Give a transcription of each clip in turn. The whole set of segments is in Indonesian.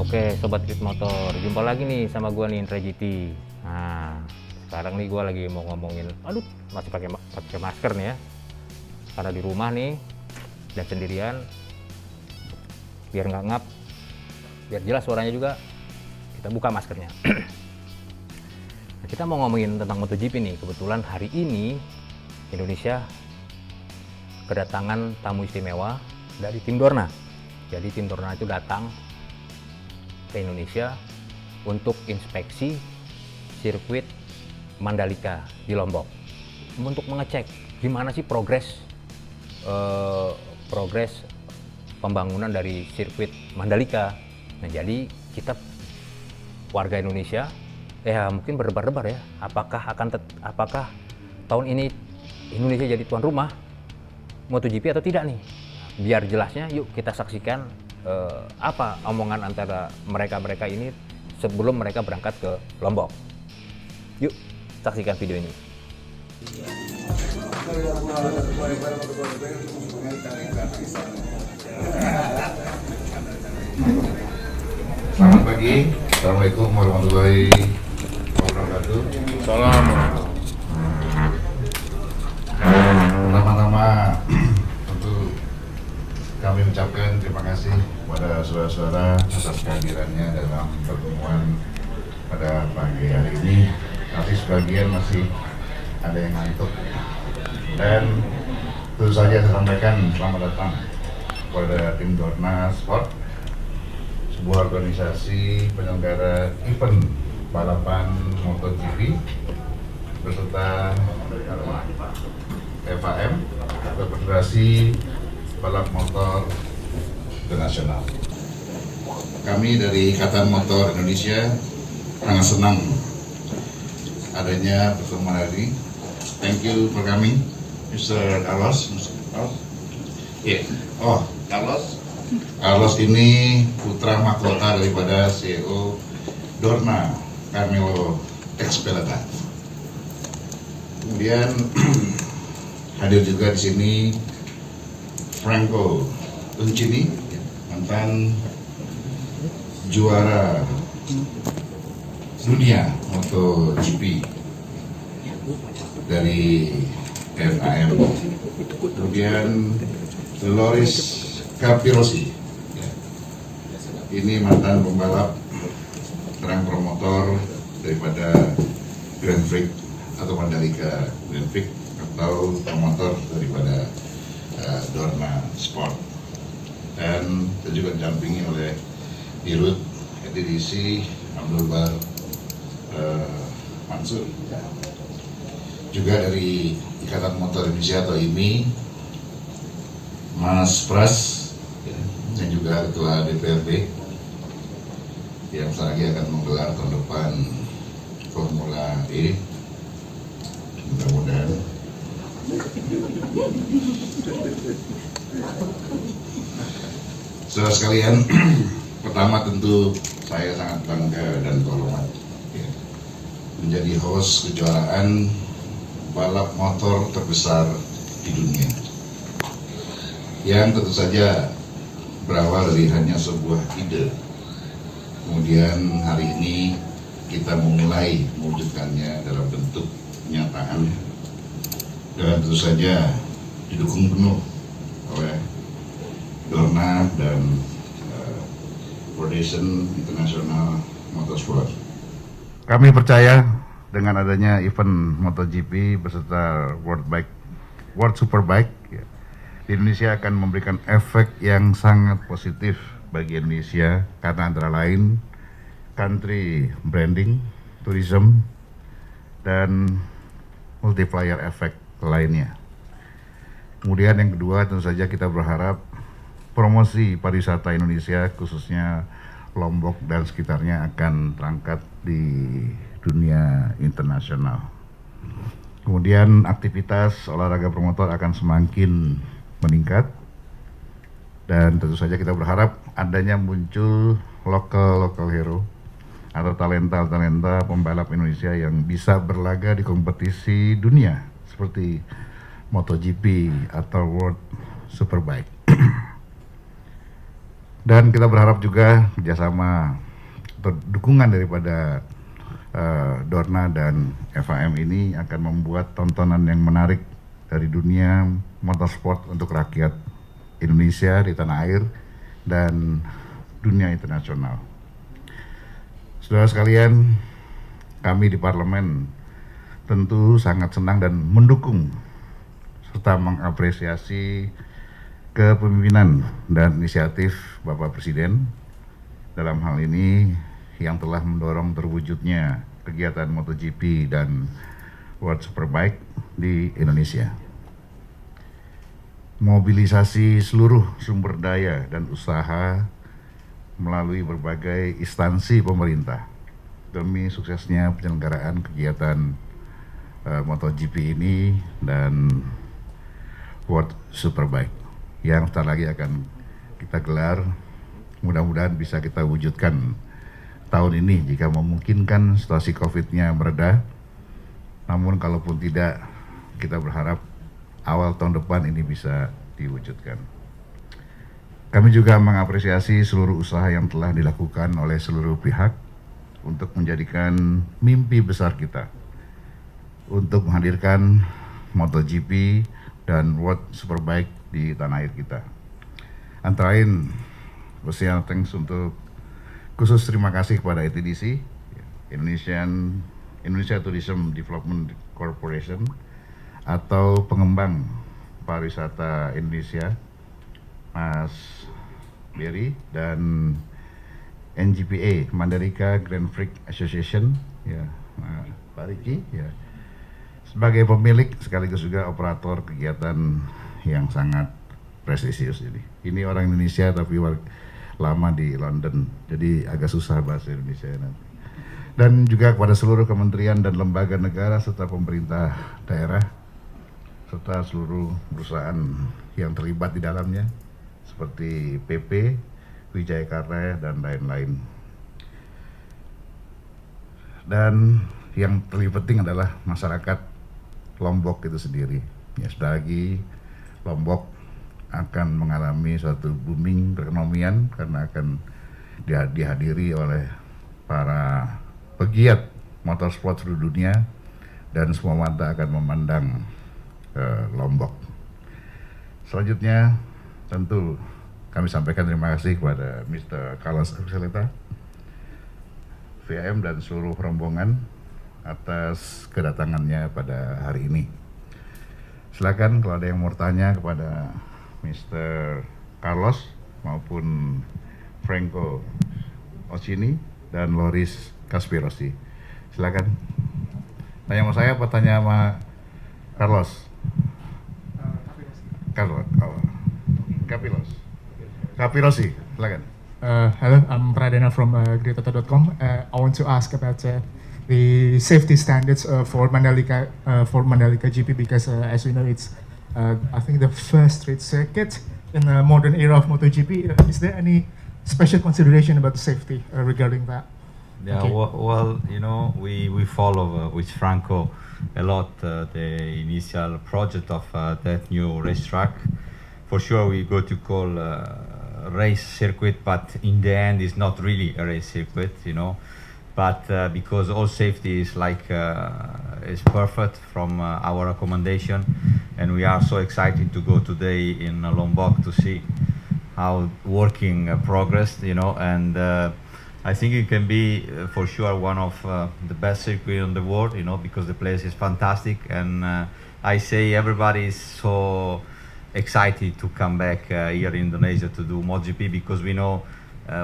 Oke, Sobat Grid Motor, jumpa lagi nih sama gua nih Indra GT. Nah, sekarang nih gua lagi mau ngomongin, aduh, masih pakai masker nih ya, karena di rumah nih dan sendirian, biar nggak ngap, biar jelas suaranya juga, kita buka maskernya. Nah, kita mau ngomongin tentang MotoGP nih. Kebetulan hari ini Indonesia kedatangan tamu istimewa dari tim Dorna. Jadi tim Dorna itu datang ke Indonesia untuk inspeksi sirkuit Mandalika di Lombok untuk mengecek gimana sih progres pembangunan dari sirkuit Mandalika. Nah, jadi kita warga Indonesia mungkin berdebar-debar ya, apakah tahun ini Indonesia jadi tuan rumah MotoGP atau tidak nih. Biar jelasnya yuk kita saksikan apa omongan antara mereka ini sebelum mereka berangkat ke Lombok. Yuk saksikan video ini. Selamat pagi, Assalamualaikum warahmatullahi wabarakatuh. Salam. Pertama-tama tentu kami ucapkan terima kasih kepada saudara-saudara atas kehadirannya dalam pertemuan pada pagi hari ini. Tapi sebagian masih ada yang ngantuk. Dan tentu saja saya sampaikan selamat datang kepada tim Dorna Sport, sebuah organisasi penyelenggara event balapan MotoGP beserta FAM atau Federasi Balap Motor Internasional. Kami dari Ikatan Motor Indonesia sangat senang adanya pertemuan hari. Thank you for coming, Mr. Carlos. Yeah. Oh, Carlos ini putra mahkota daripada CEO Dorna, Carmelo Expeleta. Kemudian hadir juga di sini Franco Uncini, mantan juara dunia MotoGP dari FAM. Kemudian Loris Capirossi, ini mantan pembalap terang promotor daripada Grand Prix atau Mandalika Grand Prix atau promotor daripada Dorna Sport. Dan kita juga didampingi oleh Dirut EDDC Abdul Bar Mansur, juga dari Ikatan Motor Indonesia atau IMI Mas Pras, dan juga Ketua DPRD yang sebentar lagi akan menggelar tahun depan Formula E, mudah-mudahan. Saudara sekalian, pertama tentu saya sangat bangga dan terhormat menjadi host kejuaraan balap motor terbesar di dunia, yang tentu saja berawal dari hanya sebuah ide. Kemudian hari ini kita memulai mewujudkannya dalam bentuk kenyataan, dan tentu saja didukung penuh oleh Dorna dan Federation International Motorsport. Kami percaya dengan adanya event MotoGP beserta World Superbike di Indonesia akan memberikan efek yang sangat positif bagi Indonesia, karena antara lain country branding, tourism, dan multiplier effect lainnya. Kemudian yang kedua, tentu saja kita berharap promosi pariwisata Indonesia khususnya Lombok dan sekitarnya akan terangkat di dunia internasional. Kemudian aktivitas olahraga promotor akan semakin meningkat, dan tentu saja kita berharap adanya muncul local hero atau talenta pembalap Indonesia yang bisa berlaga di kompetisi dunia seperti MotoGP atau World Superbike. Dan kita berharap juga kerjasama atau dukungan daripada Dorna dan FAM ini akan membuat tontonan yang menarik dari dunia motorsport untuk rakyat Indonesia di tanah air dan dunia internasional. Saudara sekalian, kami di parlemen tentu sangat senang dan mendukung serta mengapresiasi kepemimpinan dan inisiatif Bapak Presiden dalam hal ini yang telah mendorong terwujudnya kegiatan MotoGP dan World Superbike di Indonesia. Mobilisasi seluruh sumber daya dan usaha melalui berbagai instansi pemerintah demi suksesnya penyelenggaraan kegiatan MotoGP ini dan World Superbike yang sebentar lagi akan kita gelar. Mudah-mudahan bisa kita wujudkan tahun ini jika memungkinkan situasi COVID-nya mereda. Namun kalaupun tidak, kita berharap awal tahun depan ini bisa diwujudkan. Kami juga mengapresiasi seluruh usaha yang telah dilakukan oleh seluruh pihak untuk menjadikan mimpi besar kita untuk menghadirkan MotoGP dan World Superbike di tanah air kita. Antara lain, special thanks untuk khusus terima kasih kepada ETDC, Indonesia Tourism Development Corporation, atau pengembang pariwisata Indonesia, Mas Berry, dan NGPA, Mandalika Grand Prix Association, ya, Pak Riki, ya, sebagai pemilik sekaligus juga operator kegiatan yang sangat prestisius ini. Ini orang Indonesia tapi lama di London, jadi agak susah bahasa Indonesia nanti. Dan juga kepada seluruh kementerian dan lembaga negara serta pemerintah daerah serta seluruh perusahaan yang terlibat di dalamnya seperti PP, Wijaya Karya dan lain-lain. Dan yang terlebih penting adalah masyarakat Lombok itu sendiri. Ya, sudah lagi Lombok akan mengalami suatu booming perekonomian karena akan dihadiri oleh para pegiat motorsport seluruh dunia dan semua mata akan memandang Lombok. Selanjutnya tentu kami sampaikan terima kasih kepada Mr. Carlos Archuleta, VAM dan seluruh rombongan atas kedatangannya pada hari ini. Silakan kalau ada yang mau tanya kepada Mr. Carlos maupun Franco Occini dan Loris Caspirosi. Silakan. Tanya sama saya apa tanya sama Carlos? Capirosi, silakan. Hello, I'm Pradana from Greatauto.com. I want to ask about the safety standards for Mandalika GP because, as we know, it's I think the first street circuit in the modern era of MotoGP. Is there any special consideration about the safety regarding that? Yeah, Okay. well, you know, we follow with Franco a lot the initial project of that new racetrack. For sure, we go to call race circuit, but in the end, it's not really a race circuit, you know. But because all safety is is perfect from our recommendation, and we are so excited to go today in Lombok to see how working progressed, you know, and I think it can be for sure one of the best circuits in the world, you know, because the place is fantastic, and I say everybody is so excited to come back here in Indonesia to do MotoGP because we know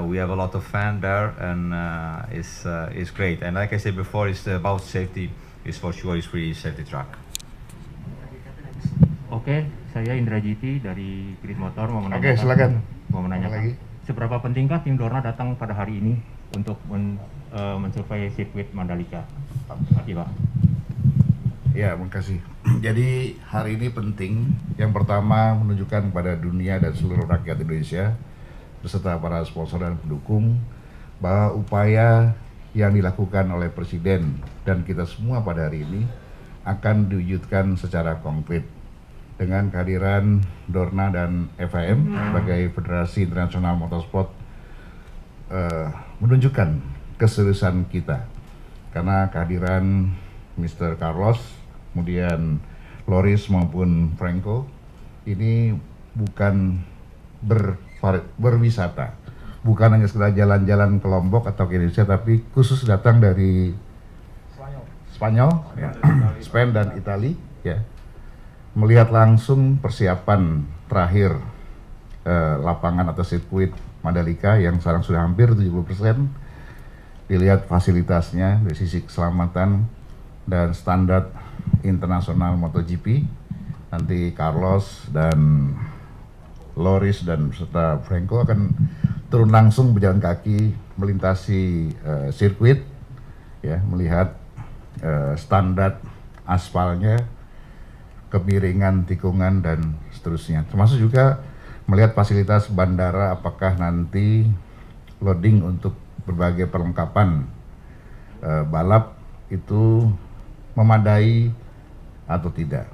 we have a lot of fans there, and it's great. And like I said before, it's about safety. It's for sure it's really safety track. Oke, saya Indra Jiti dari Grid Motor mau menanyakan. Oke, silakan. Mau menanyakan. Lagi. Seberapa pentingkah tim Dorna datang pada hari ini untuk mensurvei sirkuit Mandalika? Terima Pak. Ya, makasih. Jadi hari ini penting. Yang pertama menunjukkan kepada dunia dan seluruh rakyat Indonesia beserta para sponsor dan pendukung bahwa upaya yang dilakukan oleh Presiden dan kita semua pada hari ini akan diwujudkan secara konkret dengan kehadiran Dorna dan FIM sebagai Federasi Internasional Motorsport menunjukkan keseriusan kita, karena kehadiran Mr. Carlos, kemudian Loris maupun Franco ini bukan berwisata, bukan hanya sekedar jalan-jalan ke Lombok atau ke Indonesia, tapi khusus datang dari Spanyol, ya, Spain dan Italia, ya, melihat langsung persiapan terakhir lapangan atau sirkuit Mandalika yang sekarang sudah hampir 70%, dilihat fasilitasnya dari sisi keselamatan dan standar internasional MotoGP. Nanti Carlos dan Loris dan serta Franco akan turun langsung berjalan kaki melintasi sirkuit, ya, melihat standar aspalnya, kemiringan tikungan dan seterusnya, termasuk juga melihat fasilitas bandara, apakah nanti loading untuk berbagai perlengkapan balap itu memadai atau tidak.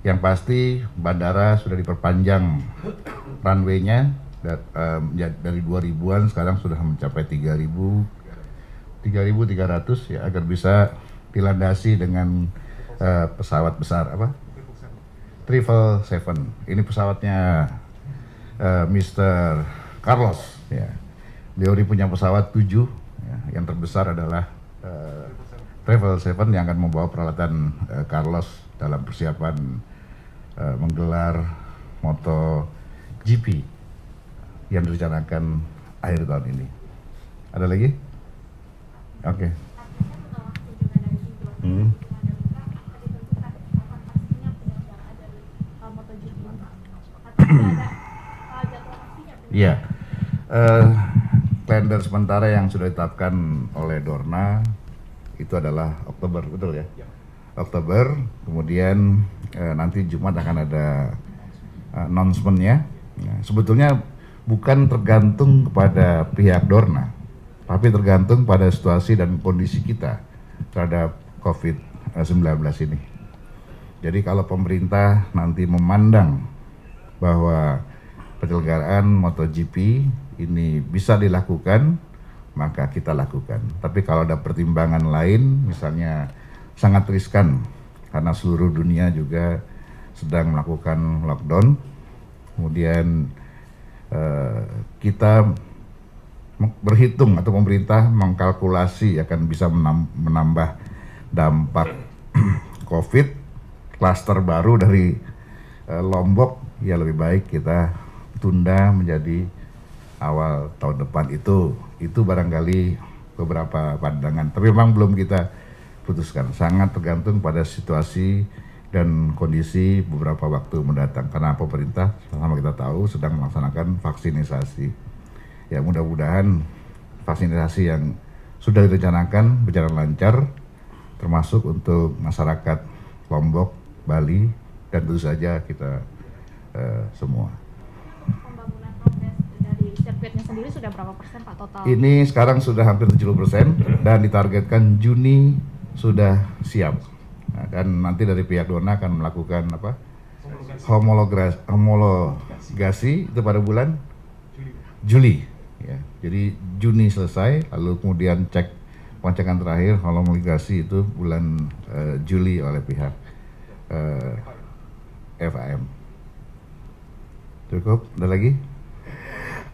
Yang pasti bandara sudah diperpanjang runway-nya dari 2000-an sekarang sudah mencapai 3.300 ya, agar bisa dilandasi dengan pesawat besar apa? 777. Ini pesawatnya Mr. Carlos, ya. Beliau ini punya pesawat 7, ya. Yang terbesar adalah 777 yang akan membawa peralatan Carlos dalam persiapan menggelar MotoGP yang direncanakan akhir tahun ini. Ada lagi? Oke. Iya, kalender sementara yang sudah ditetapkan oleh Dorna itu adalah Oktober, betul ya? Oktober, kemudian nanti Jumat akan ada announcement-nya. Sebetulnya bukan tergantung kepada pihak Dorna, tapi tergantung pada situasi dan kondisi kita terhadap COVID-19 ini. Jadi kalau pemerintah nanti memandang bahwa penyelenggaraan MotoGP ini bisa dilakukan, maka kita lakukan. Tapi kalau ada pertimbangan lain, misalnya sangat riskan karena seluruh dunia juga sedang melakukan lockdown, kemudian kita berhitung atau pemerintah mengkalkulasi akan bisa menambah dampak COVID, klaster baru dari Lombok, ya lebih baik kita tunda menjadi awal tahun depan. Itu barangkali beberapa pandangan, tapi memang belum kita putuskan, sangat tergantung pada situasi dan kondisi beberapa waktu mendatang, karena pemerintah sama kita tahu sedang melaksanakan vaksinasi. Ya, mudah-mudahan vaksinasi yang sudah direncanakan berjalan lancar, termasuk untuk masyarakat Lombok, Bali, dan tentu saja kita semua. Pembangunan progres dari sirkuitnya sendiri sudah berapa persen Pak total? Ini sekarang sudah hampir 70% dan ditargetkan Juni sudah siap. Nah, dan nanti dari pihak Dorna akan melakukan apa? Homologasi itu pada bulan Juli. Ya, jadi Juni selesai, lalu kemudian cek pengecekan terakhir homologasi itu bulan Juli oleh pihak FIM. Cukup? Ada lagi?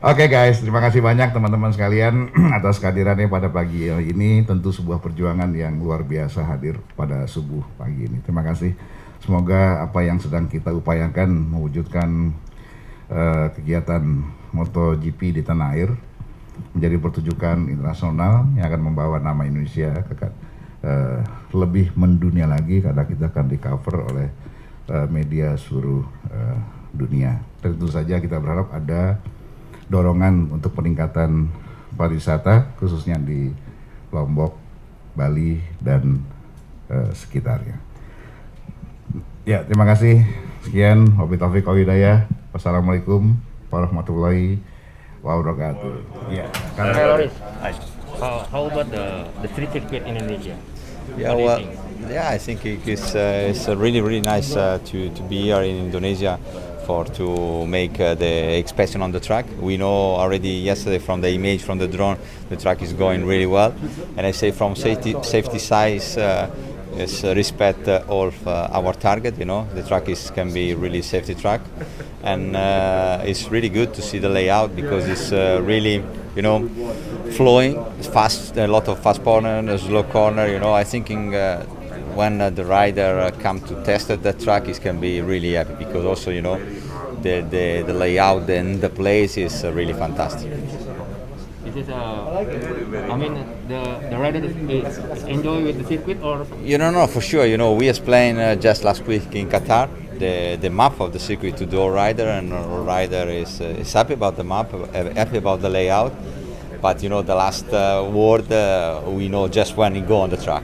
Oke guys, terima kasih banyak teman-teman sekalian atas kehadirannya pada pagi ini. Tentu sebuah perjuangan yang luar biasa hadir pada subuh pagi ini. Terima kasih. Semoga apa yang sedang kita upayakan mewujudkan kegiatan MotoGP di tanah air menjadi pertunjukan internasional yang akan membawa nama Indonesia ke lebih mendunia lagi, karena kita akan di cover oleh media seluruh dunia. Tentu saja kita berharap ada dorongan untuk peningkatan pariwisata khususnya di Lombok, Bali, dan sekitarnya. Ya, terima kasih. Sekian, wabillahi taufiq wal hidayah. Wassalamualaikum warahmatullahi wabarakatuh. Yeah. Hey, Loris, how about the street circuit in Indonesia? Yeah, What do you well, think? Yeah, I think it's really really nice to be here in Indonesia to make the inspection on the track. We know already yesterday from the image from the drone the track is going really well, and I say from safety size. Is respect all of, our target. The track can be really safety track, and it's really good to see the layout because it's really flowing fast, a lot of fast corner, a slow corner. I thinking when the rider come to test the track, it can be really happy because also the layout and the place is really fantastic. Is it, I mean, the rider is enjoy with the circuit or? No, for sure. We explained just last week in Qatar the map of the circuit to the all rider, and all rider is happy about the map, happy about the layout. But the last word we know just when he go on the track.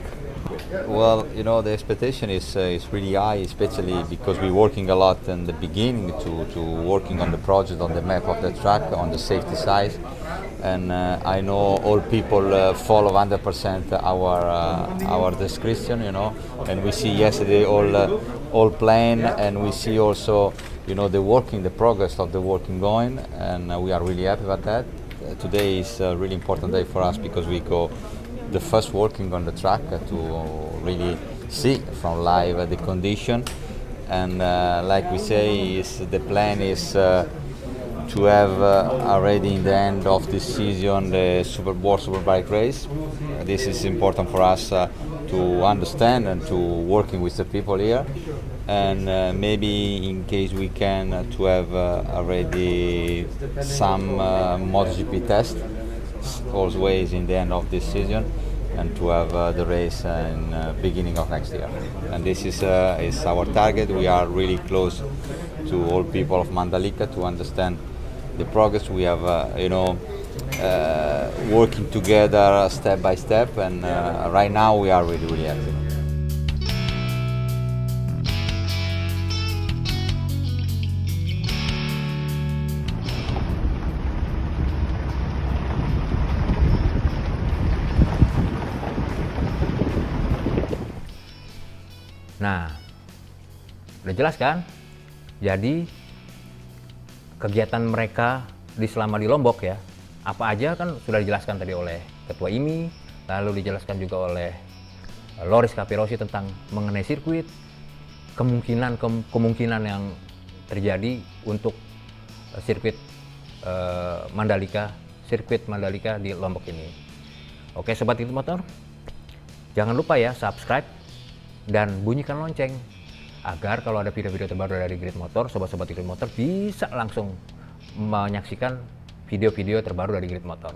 Well, the expectation is really high, especially because we're working a lot in the beginning to working on the project, on the map of the track, on the safety side. And I know all people follow 100% our description, and we see yesterday all plan, and we see also, the progress of the working going, and we are really happy about that. Today is a really important day for us because we go the first working on the track to really see from live the condition, and like we say, the plan is to have already in the end of this season the Superbike race. This is important for us to understand and to working with the people here, and maybe in case we can to have already some MotoGP test always in the end of this season, and to have the race in beginning of next year. And this is our target. We are really close to all people of Mandalika to understand the progress. We have working together step by step, and right now we are really really happy. Nah, udah jelas kan? Jadi kegiatan mereka selama di Lombok ya, apa aja kan sudah dijelaskan tadi oleh Ketua IMI, lalu dijelaskan juga oleh Loris Capirossi tentang mengenai sirkuit, kemungkinan yang terjadi untuk sirkuit Mandalika di Lombok ini. Oke, Sobat Grid Motor, jangan lupa ya subscribe dan bunyikan lonceng agar kalau ada video-video terbaru dari Grid Motor, sobat-sobat Grid Motor bisa langsung menyaksikan video-video terbaru dari Grid Motor.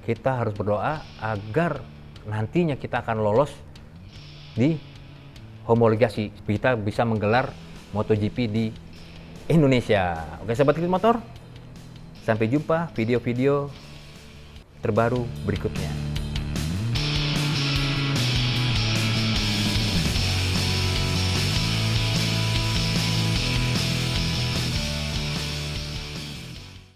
Kita harus berdoa agar nantinya kita akan lolos di homologasi, kita bisa menggelar MotoGP di Indonesia. Oke, sobat Grid Motor, sampai jumpa video-video terbaru berikutnya.